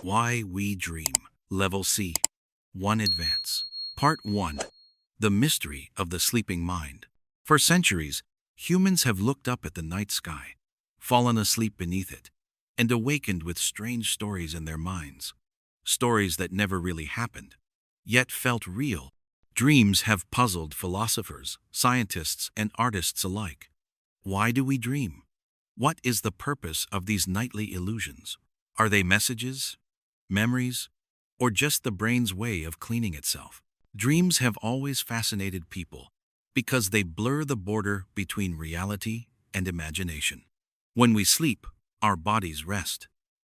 Why We Dream. Level C. 1 Advance. Part 1. The Mystery of the Sleeping Mind. For centuries, humans have looked up at the night sky, fallen asleep beneath it, and awakened with strange stories in their minds. Stories that never really happened, yet felt real. Dreams have puzzled philosophers, scientists, and artists alike. Why do we dream? What is the purpose of these nightly illusions? Are they messages, memories, or just the brain's way of cleaning itself? Dreams have always fascinated people because they blur the border between reality and imagination. When we sleep, our bodies rest,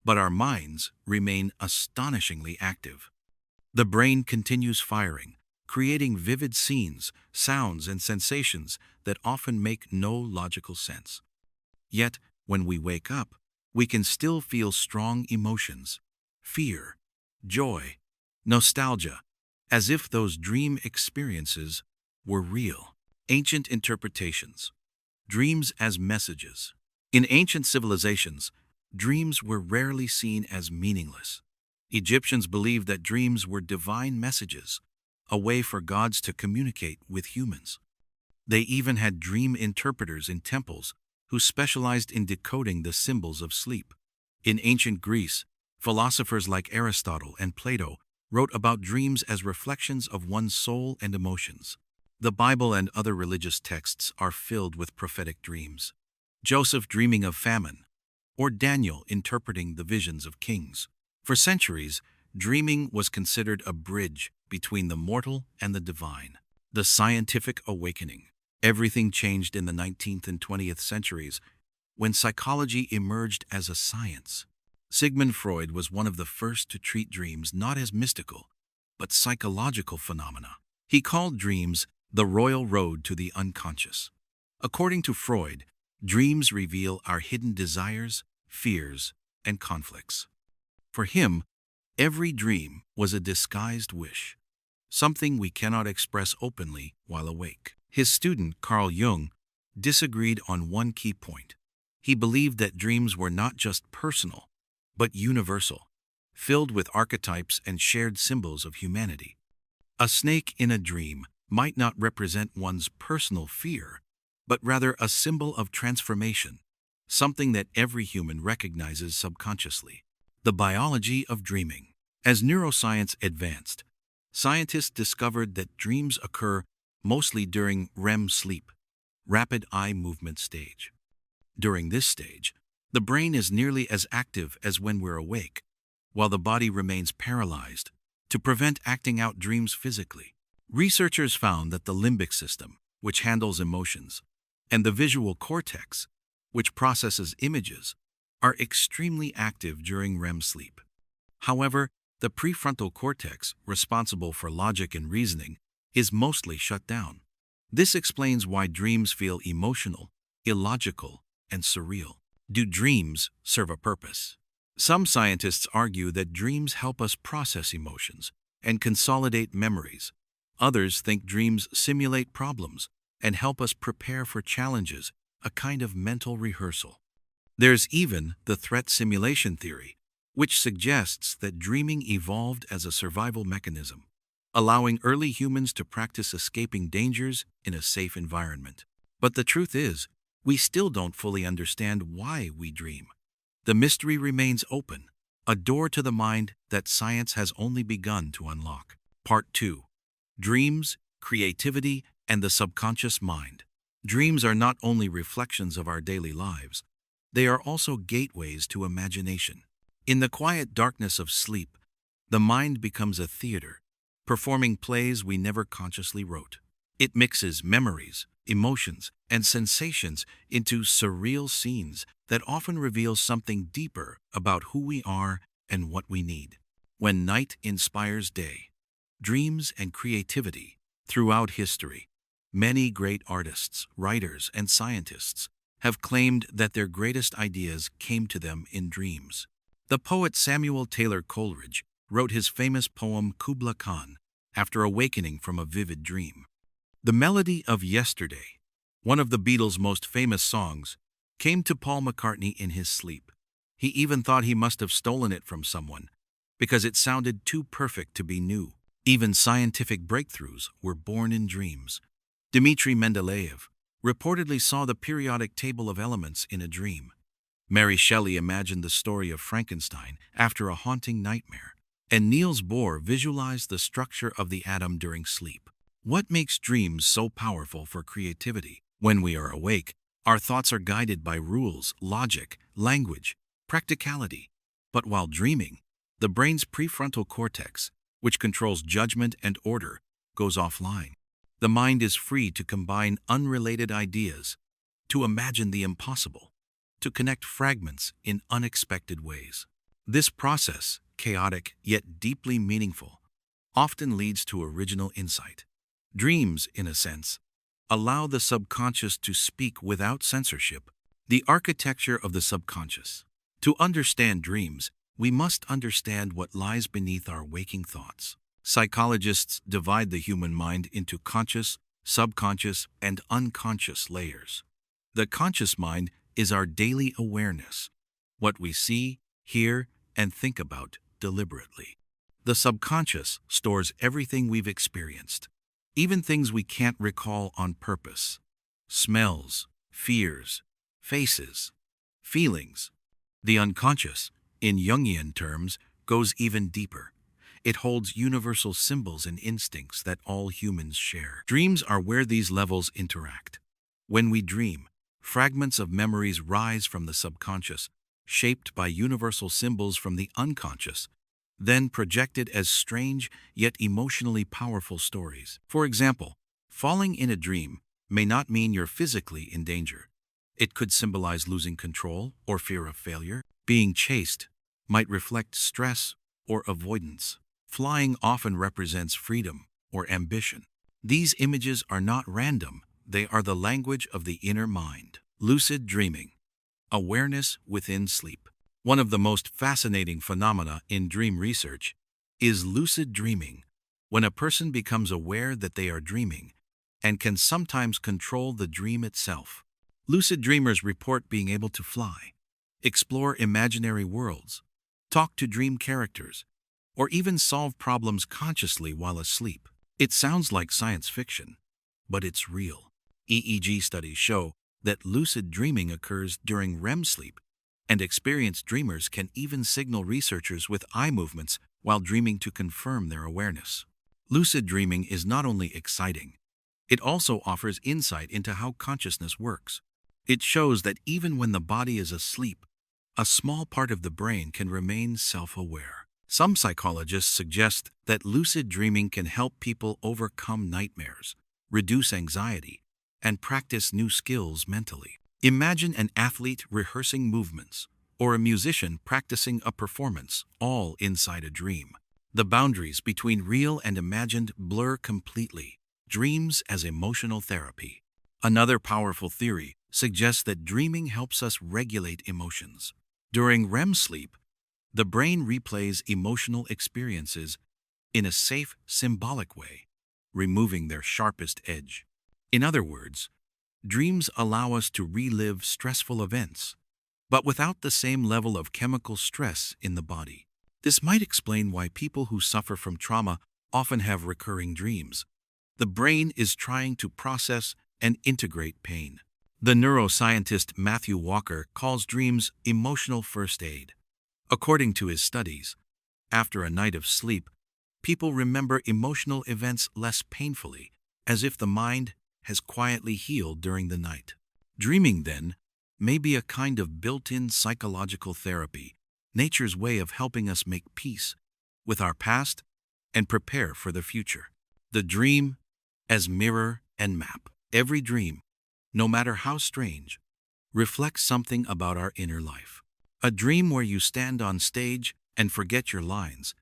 but our minds remain astonishingly active. The brain continues firing, creating vivid scenes, sounds, and sensations that often make no logical sense. Yet, when we wake up, we can still feel strong emotions, fear, joy, nostalgia, as if those dream experiences were real. Ancient interpretations. Dreams as messages. In ancient civilizations, dreams were rarely seen as meaningless. Egyptians believed that dreams were divine messages, a way for gods to communicate with humans. They even had dream interpreters in temples who specialized in decoding the symbols of sleep. In ancient Greece, philosophers like Aristotle and Plato wrote about dreams as reflections of one's soul and emotions. The Bible and other religious texts are filled with prophetic dreams. Joseph dreaming of famine, or Daniel interpreting the visions of kings. For centuries, dreaming was considered a bridge between the mortal and the divine. The scientific awakening. Everything changed in the 19th and 20th centuries when psychology emerged as a science. Sigmund Freud was one of the first to treat dreams not as mystical, but psychological phenomena. He called dreams the royal road to the unconscious. According to Freud, dreams reveal our hidden desires, fears, and conflicts. For him, every dream was a disguised wish, something we cannot express openly while awake. His student, Carl Jung, disagreed on one key point. He believed that dreams were not just personal, but universal, filled with archetypes and shared symbols of humanity. A snake in a dream might not represent one's personal fear, but rather a symbol of transformation, something that every human recognizes subconsciously. The biology of dreaming. As neuroscience advanced, scientists discovered that dreams occur mostly during REM sleep, rapid eye movement stage. During this stage, the brain is nearly as active as when we're awake, while the body remains paralyzed to prevent acting out dreams physically. Researchers found that the limbic system, which handles emotions, and the visual cortex, which processes images, are extremely active during REM sleep. However, the prefrontal cortex, responsible for logic and reasoning, is mostly shut down. This explains why dreams feel emotional, illogical, and surreal. Do dreams serve a purpose? Some scientists argue that dreams help us process emotions and consolidate memories. Others think dreams simulate problems and help us prepare for challenges, a kind of mental rehearsal. There's even the threat simulation theory, which suggests that dreaming evolved as a survival mechanism, allowing early humans to practice escaping dangers in a safe environment. But the truth is, we still don't fully understand why we dream. The mystery remains open, a door to the mind that science has only begun to unlock. Part 2. Dreams, Creativity, and the Subconscious Mind. Dreams are not only reflections of our daily lives, they are also gateways to imagination. In the quiet darkness of sleep, the mind becomes a theater, performing plays we never consciously wrote. It mixes memories, emotions, and sensations into surreal scenes that often reveal something deeper about who we are and what we need. When night inspires day. Dreams and creativity. Throughout history, many great artists, writers, and scientists have claimed that their greatest ideas came to them in dreams. The poet Samuel Taylor Coleridge wrote his famous poem Kubla Khan after awakening from a vivid dream. The melody of Yesterday, one of the Beatles' most famous songs, came to Paul McCartney in his sleep. He even thought he must have stolen it from someone, because it sounded too perfect to be new. Even scientific breakthroughs were born in dreams. Dmitri Mendeleev reportedly saw the periodic table of elements in a dream. Mary Shelley imagined the story of Frankenstein after a haunting nightmare, and Niels Bohr visualized the structure of the atom during sleep. What makes dreams so powerful for creativity? When we are awake, our thoughts are guided by rules, logic, language, practicality. But while dreaming, the brain's prefrontal cortex, which controls judgment and order, goes offline. The mind is free to combine unrelated ideas, to imagine the impossible, to connect fragments in unexpected ways. This process, chaotic yet deeply meaningful, often leads to original insight. Dreams, in a sense, allow the subconscious to speak without censorship. The architecture of the subconscious. To understand dreams, we must understand what lies beneath our waking thoughts. Psychologists divide the human mind into conscious, subconscious, and unconscious layers. The conscious mind is our daily awareness, what we see, hear, and think about deliberately. The subconscious stores everything we've experienced, even things we can't recall on purpose. Smells, fears, faces, feelings. The unconscious, in Jungian terms, goes even deeper. It holds universal symbols and instincts that all humans share. Dreams are where these levels interact. When we dream, fragments of memories rise from the subconscious, shaped by universal symbols from the unconscious, then projected as strange yet emotionally powerful stories. For example, falling in a dream may not mean you're physically in danger. It could symbolize losing control or fear of failure. Being chased might reflect stress or avoidance. Flying often represents freedom or ambition. These images are not random, they are the language of the inner mind. Lucid dreaming. Awareness within sleep. One of the most fascinating phenomena in dream research is lucid dreaming, when a person becomes aware that they are dreaming and can sometimes control the dream itself. Lucid dreamers report being able to fly, explore imaginary worlds, talk to dream characters, or even solve problems consciously while asleep. It sounds like science fiction, but it's real. EEG studies show that lucid dreaming occurs during REM sleep, and experienced dreamers can even signal researchers with eye movements while dreaming to confirm their awareness. Lucid dreaming is not only exciting, it also offers insight into how consciousness works. It shows that even when the body is asleep, a small part of the brain can remain self-aware. Some psychologists suggest that lucid dreaming can help people overcome nightmares, reduce anxiety, and practice new skills mentally. Imagine an athlete rehearsing movements, or a musician practicing a performance, all inside a dream. The boundaries between real and imagined blur completely. Dreams as emotional therapy. Another powerful theory suggests that dreaming helps us regulate emotions. During REM sleep, the brain replays emotional experiences in a safe, symbolic way, removing their sharpest edge. In other words, dreams allow us to relive stressful events, but without the same level of chemical stress in the body. This might explain why people who suffer from trauma often have recurring dreams. The brain is trying to process and integrate pain. The neuroscientist Matthew Walker calls dreams emotional first aid. According to his studies, after a night of sleep, people remember emotional events less painfully, as if the mind has quietly healed during the night. Dreaming, then, may be a kind of built-in psychological therapy, nature's way of helping us make peace with our past and prepare for the future. The dream as mirror and map. Every dream, no matter how strange, reflects something about our inner life. A dream where you stand on stage and forget your lines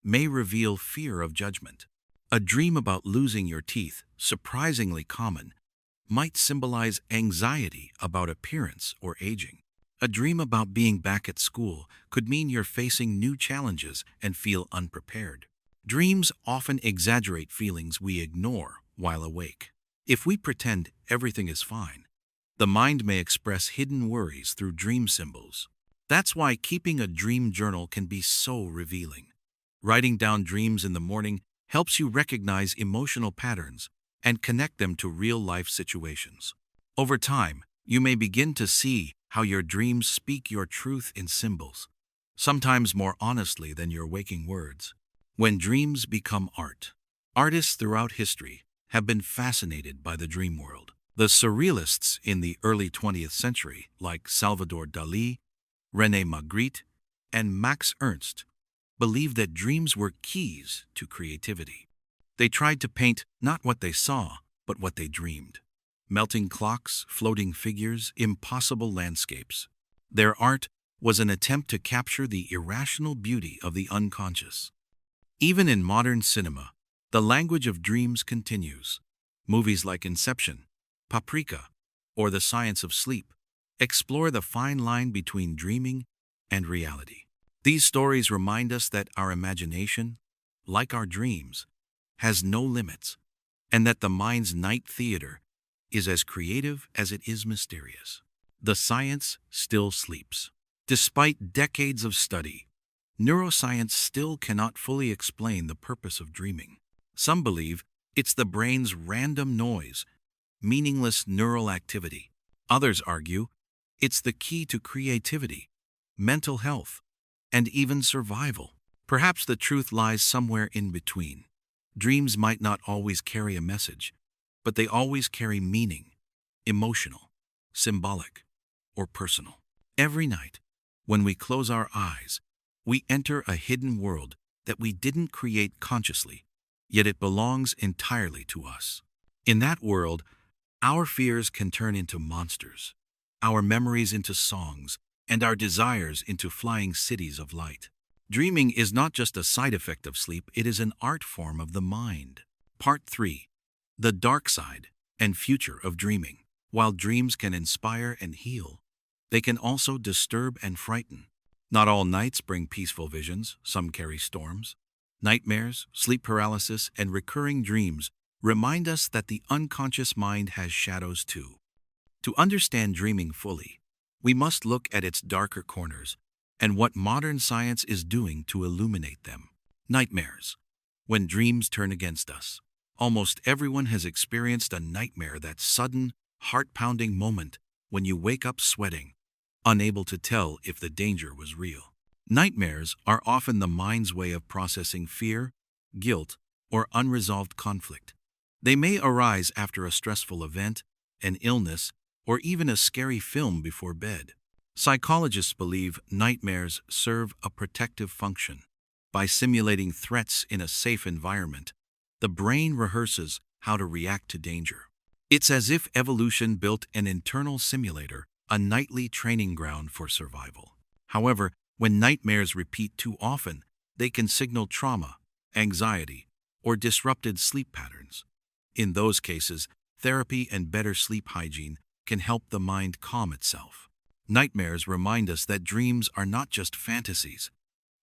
may reveal fear of judgment. A dream about losing your teeth, surprisingly common, might symbolize anxiety about appearance or aging. A dream about being back at school could mean you're facing new challenges and feel unprepared. Dreams often exaggerate feelings we ignore while awake. If we pretend everything is fine, the mind may express hidden worries through dream symbols. That's why keeping a dream journal can be so revealing. Writing down dreams in the morning helps you recognize emotional patterns and connect them to real-life situations. Over time, you may begin to see how your dreams speak your truth in symbols, sometimes more honestly than your waking words. When dreams become art, artists throughout history have been fascinated by the dream world. The surrealists in the early 20th century, like Salvador Dalí, René Magritte, and Max Ernst, believed that dreams were keys to creativity. They tried to paint not what they saw, but what they dreamed. Melting clocks, floating figures, impossible landscapes. Their art was an attempt to capture the irrational beauty of the unconscious. Even in modern cinema, the language of dreams continues. Movies like Inception, Paprika, or The Science of Sleep explore the fine line between dreaming and reality. These stories remind us that our imagination, like our dreams, has no limits, and that the mind's night theater is as creative as it is mysterious. The science still sleeps. Despite decades of study, neuroscience still cannot fully explain the purpose of dreaming. Some believe it's the brain's random noise, meaningless neural activity. Others argue it's the key to creativity, mental health, and even survival. Perhaps the truth lies somewhere in between. Dreams might not always carry a message, but they always carry meaning, emotional, symbolic, or personal. Every night, when we close our eyes, we enter a hidden world that we didn't create consciously, yet it belongs entirely to us. In that world, our fears can turn into monsters, our memories into songs, and our desires into flying cities of light. Dreaming is not just a side effect of sleep, it is an art form of the mind. Part 3. The dark side and future of dreaming. While dreams can inspire and heal, they can also disturb and frighten. Not all nights bring peaceful visions, some carry storms. Nightmares, sleep paralysis, and recurring dreams remind us that the unconscious mind has shadows too. To understand dreaming fully, we must look at its darker corners and what modern science is doing to illuminate them. Nightmares. When dreams turn against us. Almost everyone has experienced a nightmare, that sudden, heart-pounding moment when you wake up sweating, unable to tell if the danger was real. Nightmares are often the mind's way of processing fear, guilt, or unresolved conflict. They may arise after a stressful event, an illness, or even a scary film before bed. Psychologists believe nightmares serve a protective function. By simulating threats in a safe environment, the brain rehearses how to react to danger. It's as if evolution built an internal simulator, a nightly training ground for survival. However, when nightmares repeat too often, they can signal trauma, anxiety, or disrupted sleep patterns. In those cases, therapy and better sleep hygiene can help the mind calm itself. Nightmares remind us that dreams are not just fantasies.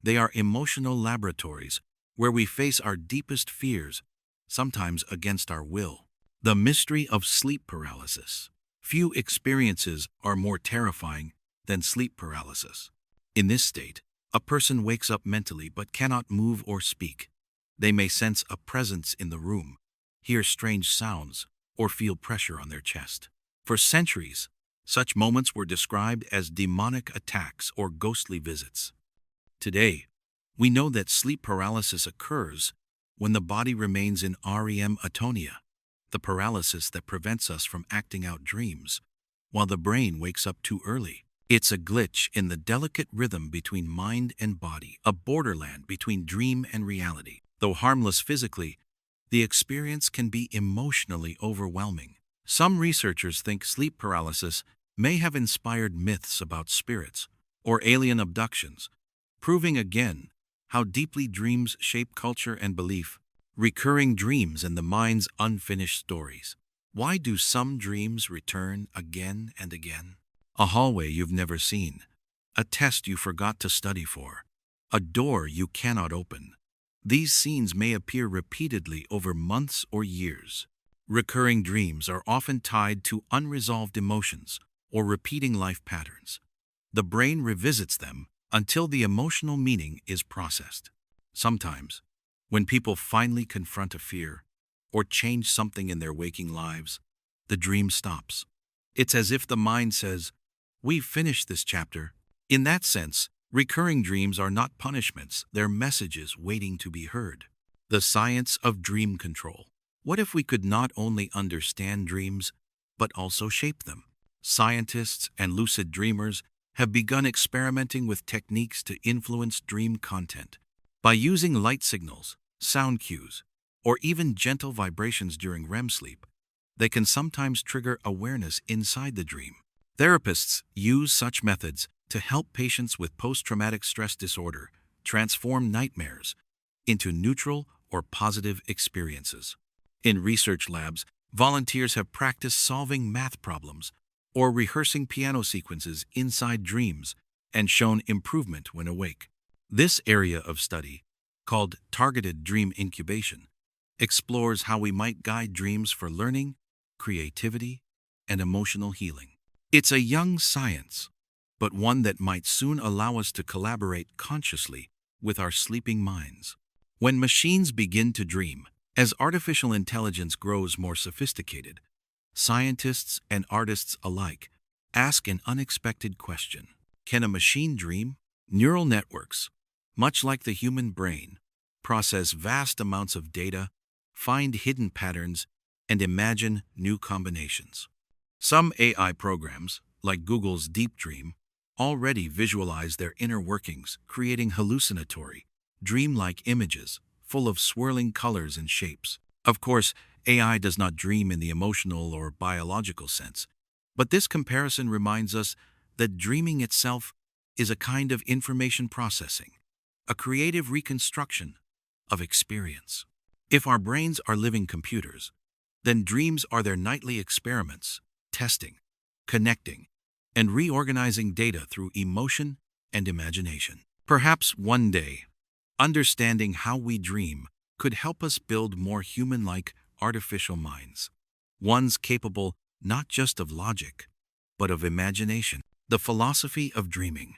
They are emotional laboratories where we face our deepest fears, sometimes against our will. The mystery of sleep paralysis. Few experiences are more terrifying than sleep paralysis. In this state, a person wakes up mentally but cannot move or speak. They may sense a presence in the room, hear strange sounds, or feel pressure on their chest. For centuries, such moments were described as demonic attacks or ghostly visits. Today, we know that sleep paralysis occurs when the body remains in REM atonia, the paralysis that prevents us from acting out dreams, while the brain wakes up too early. It's a glitch in the delicate rhythm between mind and body, a borderland between dream and reality. Though harmless physically, the experience can be emotionally overwhelming. Some researchers think sleep paralysis may have inspired myths about spirits or alien abductions, proving again how deeply dreams shape culture and belief. Recurring dreams and the mind's unfinished stories. Why do some dreams return again and again? A hallway you've never seen, a test you forgot to study for, a door you cannot open. These scenes may appear repeatedly over months or years. Recurring dreams are often tied to unresolved emotions or repeating life patterns. The brain revisits them until the emotional meaning is processed. Sometimes, when people finally confront a fear or change something in their waking lives, the dream stops. It's as if the mind says, "We've finished this chapter." In that sense, recurring dreams are not punishments, they're messages waiting to be heard. The science of dream control. What if we could not only understand dreams, but also shape them? Scientists and lucid dreamers have begun experimenting with techniques to influence dream content. By using light signals, sound cues, or even gentle vibrations during REM sleep, they can sometimes trigger awareness inside the dream. Therapists use such methods to help patients with post-traumatic stress disorder transform nightmares into neutral or positive experiences. In research labs, volunteers have practiced solving math problems or rehearsing piano sequences inside dreams and shown improvement when awake. This area of study, called targeted dream incubation, explores how we might guide dreams for learning, creativity, and emotional healing. It's a young science, but one that might soon allow us to collaborate consciously with our sleeping minds. When machines begin to dream, as artificial intelligence grows more sophisticated, scientists and artists alike ask an unexpected question. Can a machine dream? Neural networks, much like the human brain, process vast amounts of data, find hidden patterns, and imagine new combinations. Some AI programs, like Google's Deep Dream, already visualize their inner workings, creating hallucinatory, dreamlike images full of swirling colors and shapes. Of course, AI does not dream in the emotional or biological sense, but this comparison reminds us that dreaming itself is a kind of information processing, a creative reconstruction of experience. If our brains are living computers, then dreams are their nightly experiments, testing, connecting, and reorganizing data through emotion and imagination. Perhaps one day, understanding how we dream could help us build more human-like artificial minds, ones capable not just of logic, but of imagination. The philosophy of dreaming.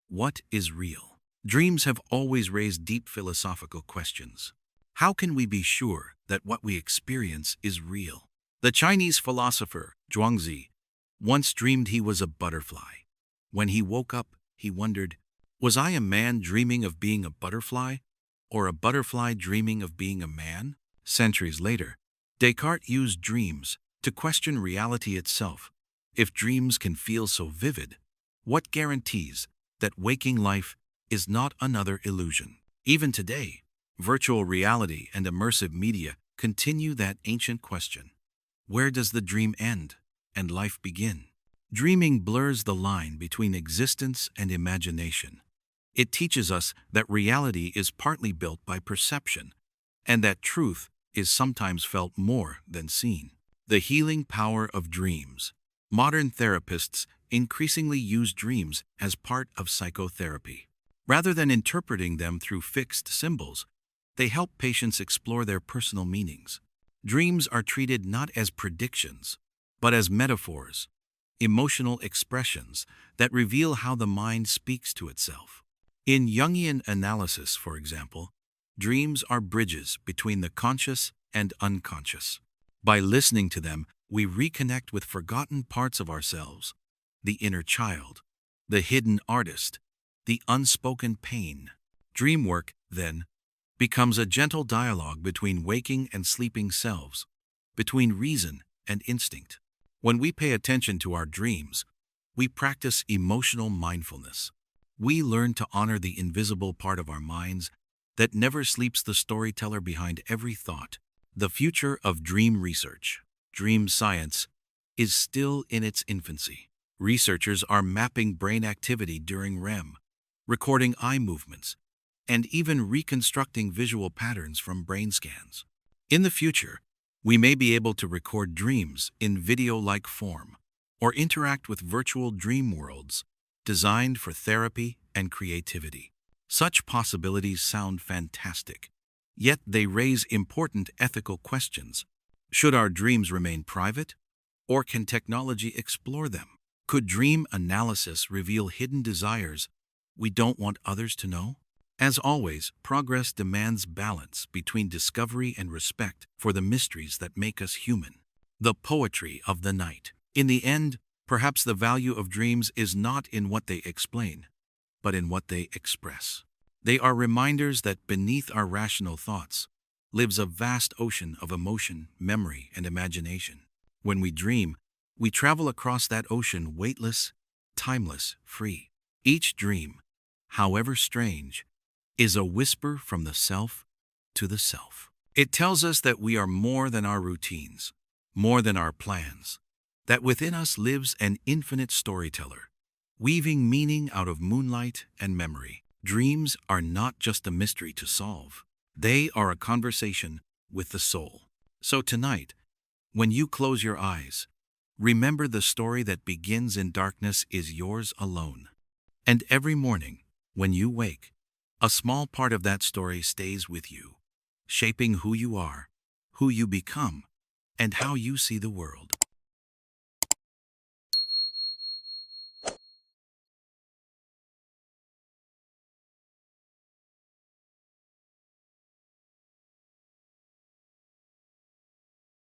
What is real? Dreams have always raised deep philosophical questions. How can we be sure that what we experience is real? The Chinese philosopher Zhuangzi once dreamed he was a butterfly. When he woke up, he wondered, was I a man dreaming of being a butterfly, or a butterfly dreaming of being a man? Centuries later, Descartes used dreams to question reality itself. If dreams can feel so vivid, what guarantees that waking life is not another illusion? Even today, virtual reality and immersive media continue that ancient question. Where does the dream end and life begin? Dreaming blurs the line between existence and imagination. It teaches us that reality is partly built by perception, and that truth is sometimes felt more than seen. The healing power of dreams. Modern therapists increasingly use dreams as part of psychotherapy. Rather than interpreting them through fixed symbols, they help patients explore their personal meanings. Dreams are treated not as predictions, but as metaphors, emotional expressions that reveal how the mind speaks to itself. In Jungian analysis, for example, dreams are bridges between the conscious and unconscious. By listening to them, we reconnect with forgotten parts of ourselves, the inner child, the hidden artist, the unspoken pain. Dream work, then, becomes a gentle dialogue between waking and sleeping selves, between reason and instinct. When we pay attention to our dreams, we practice emotional mindfulness. We learn to honor the invisible part of our minds that never sleeps, the storyteller behind every thought. The future of dream research. Dream science is still in its infancy. Researchers are mapping brain activity during REM, recording eye movements, and even reconstructing visual patterns from brain scans. In the future, we may be able to record dreams in video-like form or interact with virtual dream worlds designed for therapy and creativity. Such possibilities sound fantastic, yet they raise important ethical questions. Should our dreams remain private, or can technology explore them? Could dream analysis reveal hidden desires we don't want others to know? As always, progress demands balance between discovery and respect for the mysteries that make us human. The poetry of the night. In the end, perhaps the value of dreams is not in what they explain, but in what they express. They are reminders that beneath our rational thoughts lives a vast ocean of emotion, memory, and imagination. When we dream, we travel across that ocean weightless, timeless, free. Each dream, however strange, is a whisper from the self to the self. It tells us that we are more than our routines, more than our plans, that within us lives an infinite storyteller, weaving meaning out of moonlight and memory. Dreams are not just a mystery to solve. They are a conversation with the soul. So tonight, when you close your eyes, remember the story that begins in darkness is yours alone. And every morning, when you wake, a small part of that story stays with you, shaping who you are, who you become, and how you see the world.